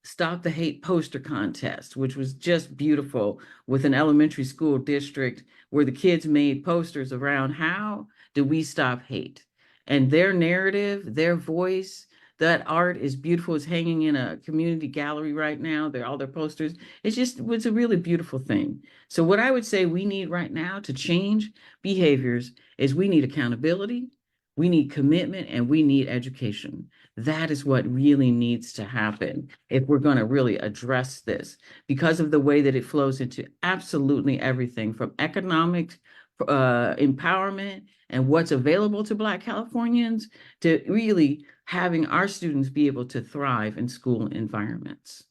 Stop the Hate poster contest, which was just beautiful, with an elementary school district where the kids made posters around how do we stop hate. And their narrative, their voice, that art is beautiful. It's hanging in a community gallery right now. They're all their posters. It's a really beautiful thing. So what I would say we need right now to change behaviors is we need accountability, we need commitment, and we need education. That is what really needs to happen if we're going to really address this, because of the way that it flows into absolutely everything from economic empowerment and what's available to Black Californians to really having our students be able to thrive in school environments.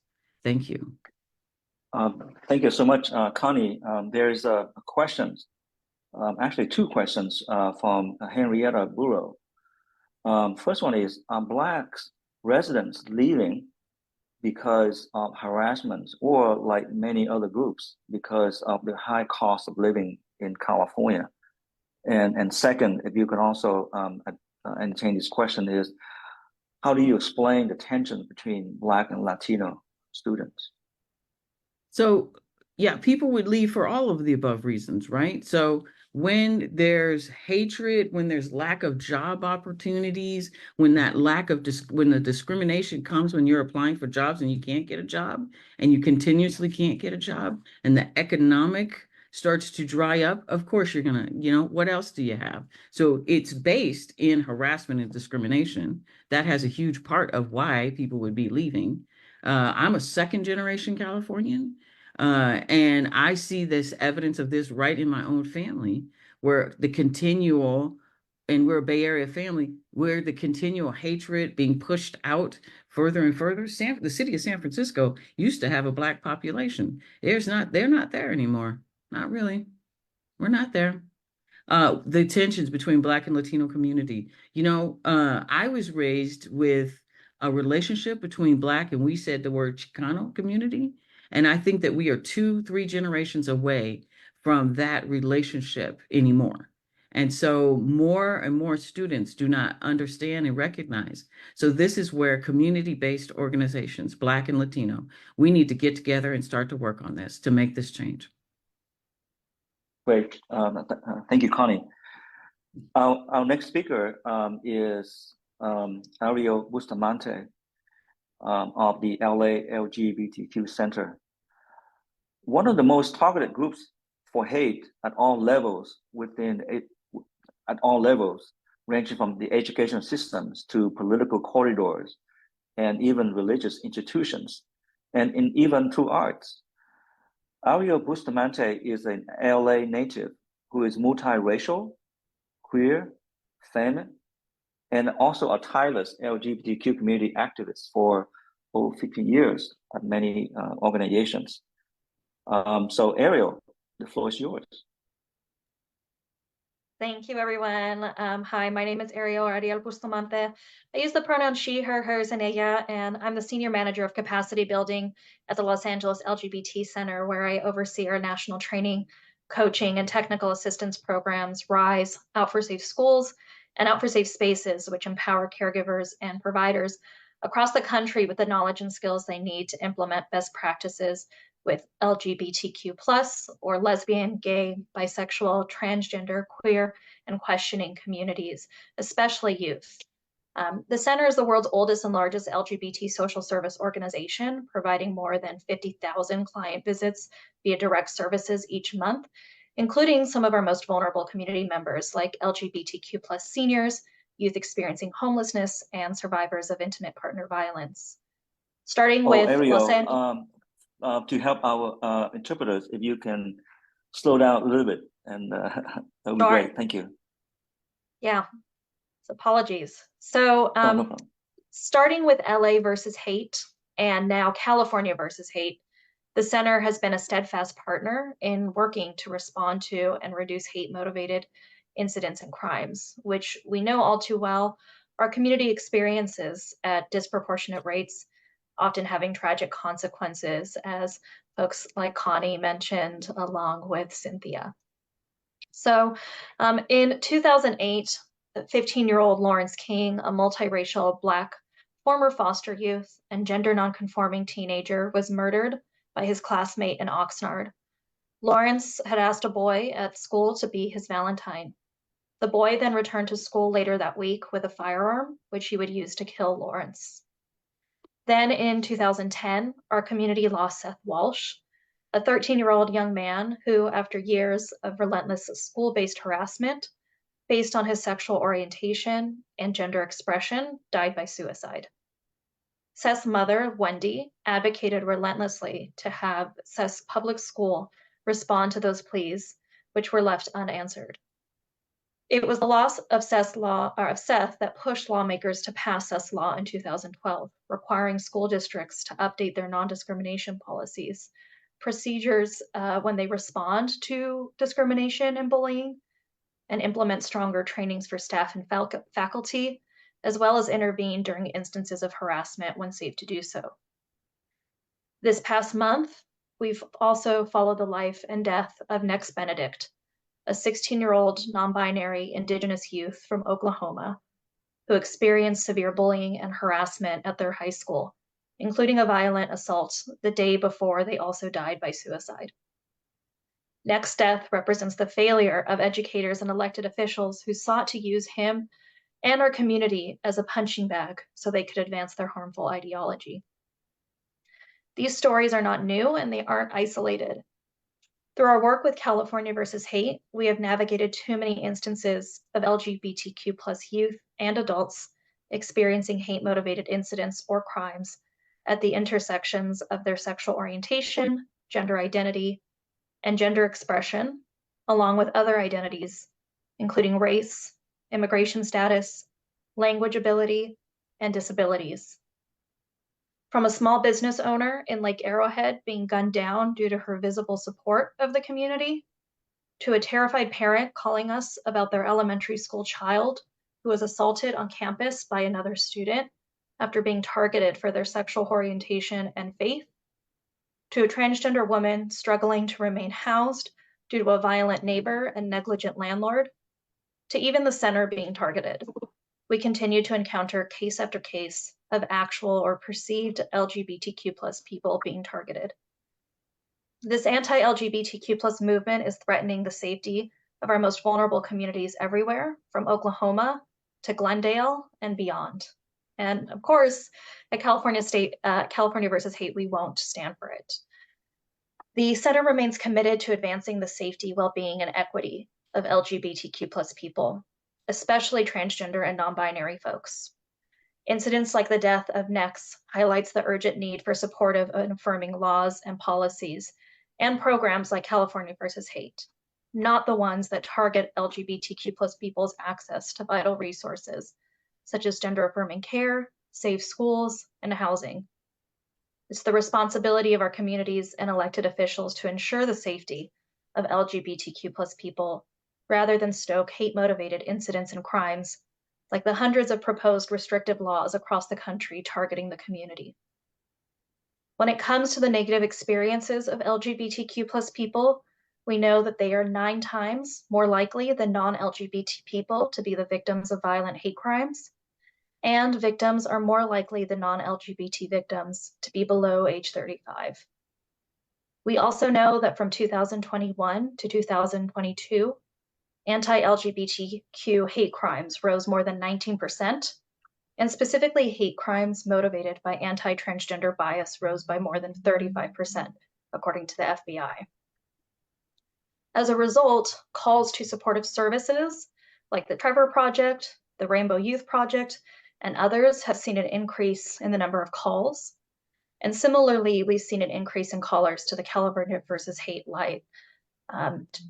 Thank you. Thank you so much, Connie. There's a question, actually two questions from Henrietta Burrow. First one is, are Black residents leaving because of harassment, or like many other groups, because of the high cost of living in California? And second, if you can also entertain this question, is how do you explain the tension between Black and Latino students? So yeah, people would leave for all of the above reasons, right? So when there's hatred, when there's lack of job opportunities, when that lack of when the discrimination comes when you're applying for jobs and you can't get a job, and you continuously can't get a job, and the economic starts to dry up, of course you're gonna, what else do you have? So it's based in harassment and discrimination. That has a huge part of why people would be leaving. I'm a second generation Californian. And I see this evidence of this right in my own family, where the continual, and we're a Bay Area family, where the continual hatred being pushed out further and further. The city of San Francisco used to have a Black population. They're not there anymore. Not really. We're not there. The tensions between Black and Latino community. I was raised with a relationship between Black, and we said the word Chicano community. And I think that we are 2-3 generations away from that relationship anymore. And so more and more students do not understand and recognize. So this is where community-based organizations, Black and Latino, we need to get together and start to work on this to make this change. Great. Thank you, Connie. Our next speaker is Ariel Bustamante of the LA LGBTQ Center. One of the most targeted groups for hate at all levels ranging from the education systems to political corridors and even religious institutions, and even through arts. Ariel Bustamante is an LA native who is multiracial, queer, femme, and also a tireless LGBTQ community activist for over 50 years at many organizations. So Ariel, the floor is yours. Thank you, everyone. Hi, my name is Ariel Bustamante. I use the pronouns she, her, hers, and ella, and I'm the Senior Manager of Capacity Building at the Los Angeles LGBT Center, where I oversee our national training, coaching, and technical assistance programs, RISE, Out for Safe Schools, and Out for Safe Spaces, which empower caregivers and providers across the country with the knowledge and skills they need to implement best practices with LGBTQ+ or lesbian, gay, bisexual, transgender, queer, and questioning communities, especially youth. The center is the world's oldest and largest LGBT social service organization, providing more than 50,000 client visits via direct services each month, including some of our most vulnerable community members like LGBTQ+ seniors, youth experiencing homelessness, and survivors of intimate partner violence. Starting with Ariel, Los Angeles. To help our interpreters, if you can slow down a little bit, and that would be great. Thank you. Yeah, so apologies. So No problem. starting with LA versus hate and now California versus hate, the center has been a steadfast partner in working to respond to and reduce hate-motivated incidents and crimes, which we know all too well our community experiences at disproportionate rates, often having tragic consequences, as folks like Connie mentioned, along with Cynthia. So in 2008, 15-year-old Lawrence King, a multiracial Black former foster youth and gender nonconforming teenager, was murdered by his classmate in Oxnard. Lawrence had asked a boy at school to be his Valentine. The boy then returned to school later that week with a firearm, which he would use to kill Lawrence. Then in 2010, our community lost Seth Walsh, a 13-year-old young man who, after years of relentless school-based harassment based on his sexual orientation and gender expression, died by suicide. Seth's mother, Wendy, advocated relentlessly to have Seth's public school respond to those pleas, which were left unanswered. It was the loss of Seth that pushed lawmakers to pass Seth's law in 2012, requiring school districts to update their non-discrimination policies, procedures when they respond to discrimination and bullying, and implement stronger trainings for staff and faculty, as well as intervene during instances of harassment when safe to do so. This past month, we've also followed the life and death of Nex Benedict, a 16-year-old non-binary Indigenous youth from Oklahoma who experienced severe bullying and harassment at their high school, including a violent assault the day before they also died by suicide. Nex death represents the failure of educators and elected officials who sought to use him and our community as a punching bag so they could advance their harmful ideology. These stories are not new and they aren't isolated. Through our work with California versus Hate, we have navigated too many instances of LGBTQ+ youth and adults experiencing hate-motivated incidents or crimes at the intersections of their sexual orientation, gender identity, and gender expression, along with other identities, including race, immigration status, language ability, and disabilities. From a small business owner in Lake Arrowhead being gunned down due to her visible support of the community, to a terrified parent calling us about their elementary school child who was assaulted on campus by another student after being targeted for their sexual orientation and faith, to a transgender woman struggling to remain housed due to a violent neighbor and negligent landlord, to even the center being targeted. We continue to encounter case after case of actual or perceived LGBTQ+ people being targeted. This anti-LGBTQ+ movement is threatening the safety of our most vulnerable communities everywhere, from Oklahoma to Glendale and beyond. And of course, at California versus Hate, we won't stand for it. The Center remains committed to advancing the safety, well-being, and equity of LGBTQ+ people, especially transgender and non-binary folks. Incidents like the death of Nex highlights the urgent need for supportive and affirming laws and policies and programs like California versus Hate, not the ones that target LGBTQ+ people's access to vital resources, such as gender-affirming care, safe schools, and housing. It's the responsibility of our communities and elected officials to ensure the safety of LGBTQ+ people, rather than stoke hate-motivated incidents and crimes, like the hundreds of proposed restrictive laws across the country targeting the community. When it comes to the negative experiences of LGBTQ+ people, we know that they are 9 times more likely than non-LGBT people to be the victims of violent hate crimes, and victims are more likely than non-LGBT victims to be below age 35. We also know that from 2021 to 2022, anti-LGBTQ hate crimes rose more than 19%, and specifically hate crimes motivated by anti-transgender bias rose by more than 35%, according to the FBI. As a result, calls to supportive services like the Trevor Project, the Rainbow Youth Project, and others have seen an increase in the number of calls. And similarly, we've seen an increase in callers to the California versus Hate line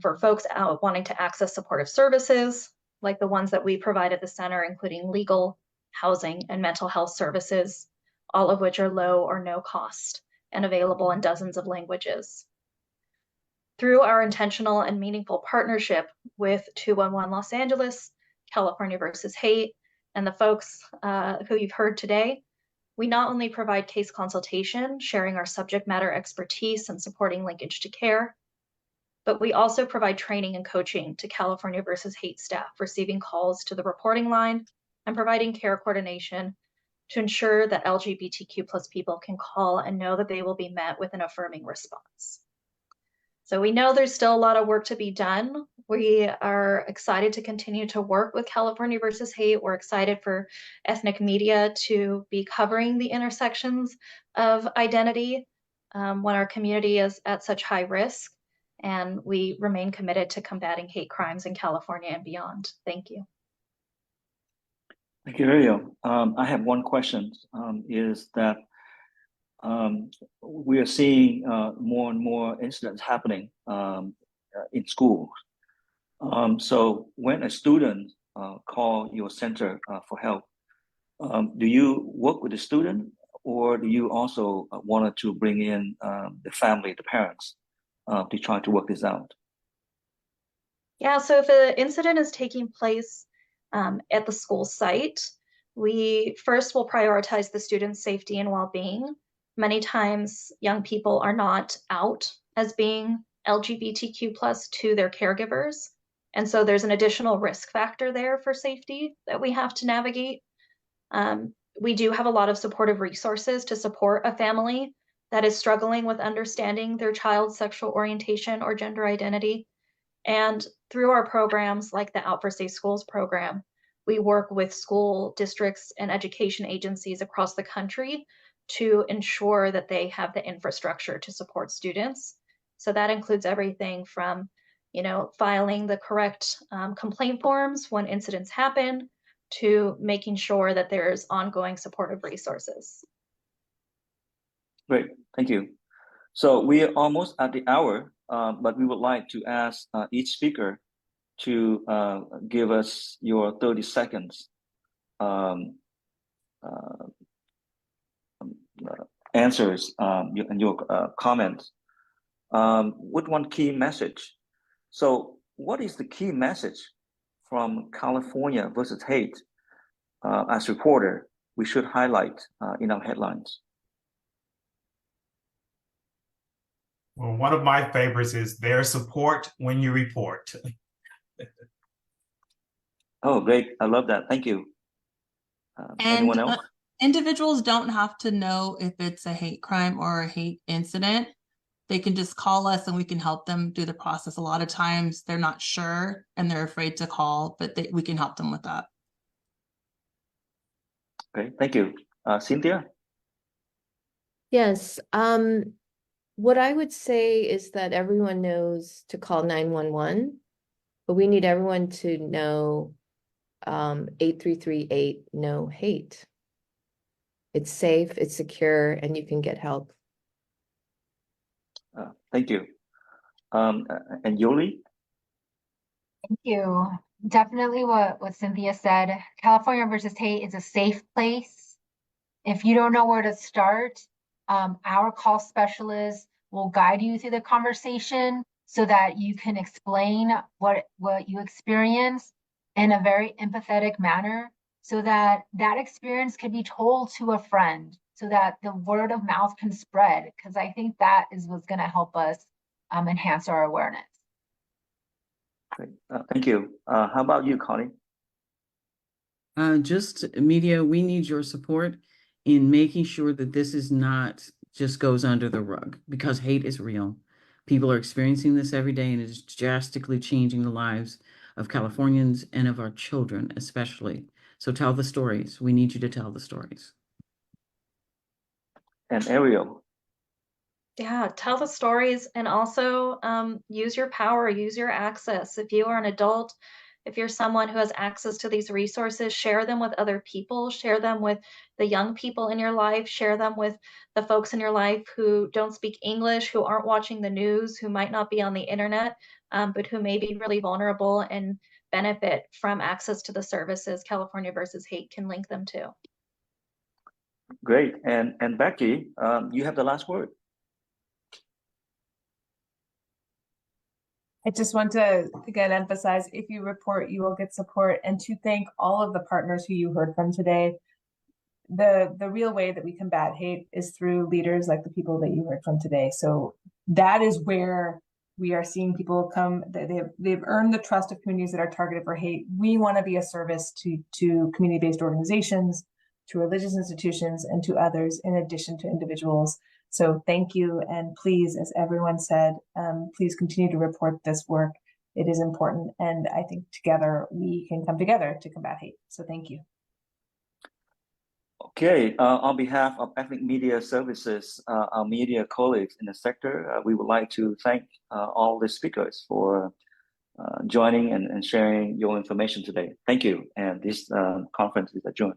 for folks out wanting to access supportive services, like the ones that we provide at the center, including legal, housing, and mental health services, all of which are low or no cost and available in dozens of languages. Through our intentional and meaningful partnership with 211 Los Angeles, California versus Hate, and the folks who you've heard today, we not only provide case consultation, sharing our subject matter expertise and supporting linkage to care, but we also provide training and coaching to California versus Hate staff, receiving calls to the reporting line and providing care coordination to ensure that LGBTQ+ people can call and know that they will be met with an affirming response. So we know there's still a lot of work to be done. We are excited to continue to work with California versus Hate. We're excited for ethnic media to be covering the intersections of identity when our community is at such high risk. And we remain committed to combating hate crimes in California and beyond. Thank you. Thank you, Ariel. I have one question, is that we are seeing more and more incidents happening in schools. So when a student call your center for help, do you work with the student, or do you also wanted to bring in the family, the parents, to try to work this out? Yeah, so if an incident is taking place at the school site, we first will prioritize the student's safety and well-being. Many times young people are not out as being LGBTQ+ to their caregivers. And so there's an additional risk factor there for safety that we have to navigate. We do have a lot of supportive resources to support a family that is struggling with understanding their child's sexual orientation or gender identity. And through our programs like the Out for Safe Schools program, we work with school districts and education agencies across the country to ensure that they have the infrastructure to support students. So that includes everything from, filing the correct complaint forms when incidents happen, to making sure that there's ongoing supportive resources. Great, thank you. So we are almost at the hour, but we would like to ask each speaker to give us your 30 seconds answers and your comments with one key message. So what is the key message from California versus Hate as reporter we should highlight in our headlines? Well, one of my favorites is their support when you report. Oh, great. I love that. Thank you. Anyone else? Individuals don't have to know if it's a hate crime or a hate incident. they can just call us and we can help them do the process. A lot of times they're not sure and they're afraid to call, but we can help them with that. Okay, thank you. Cynthia? Yes, what I would say is that everyone knows to call 911, but we need everyone to know 8338 no hate. It's safe, it's secure, and you can get help. Thank you. And Yoli? Thank you. Definitely what Cynthia said. California versus hate is a safe place. If you don't know where to start, our call specialists will guide you through the conversation so that you can explain what you experience in a very empathetic manner, so that that experience can be told to a friend, so that the word of mouth can spread, because I think that is what's going to help us enhance our awareness. Great. Thank you. How about you, Connie? Just media, we need your support in making sure that this is not just goes under the rug, because hate is real. People are experiencing this every day, and it is drastically changing the lives of Californians and of our children, especially. So tell the stories. We need you to tell the stories. And Ariel? Yeah, tell the stories, and also use your power, use your access. If you are an adult, if you're someone who has access to these resources, share them with other people, share them with the young people in your life, share them with the folks in your life who don't speak English, who aren't watching the news, who might not be on the internet, but who may be really vulnerable and benefit from access to the services California versus Hate can link them to. Great. And Becky, you have the last word. I just want to again emphasize, if you report, you will get support, and to thank all of the partners who you heard from today. The real way that we combat hate is through leaders like the people that you heard from today. So that is where we are seeing people come. They've earned the trust of communities that are targeted for hate. We want to be a service to community-based organizations, to religious institutions, and to others, in addition to individuals. So thank you, and please, as everyone said, please continue to report this work. It is important, and I think together we can come together to combat hate. So thank you. Okay, on behalf of Ethnic Media Services, our media colleagues in the sector, we would like to thank all the speakers for joining and sharing your information today. Thank you, and this conference is adjourned.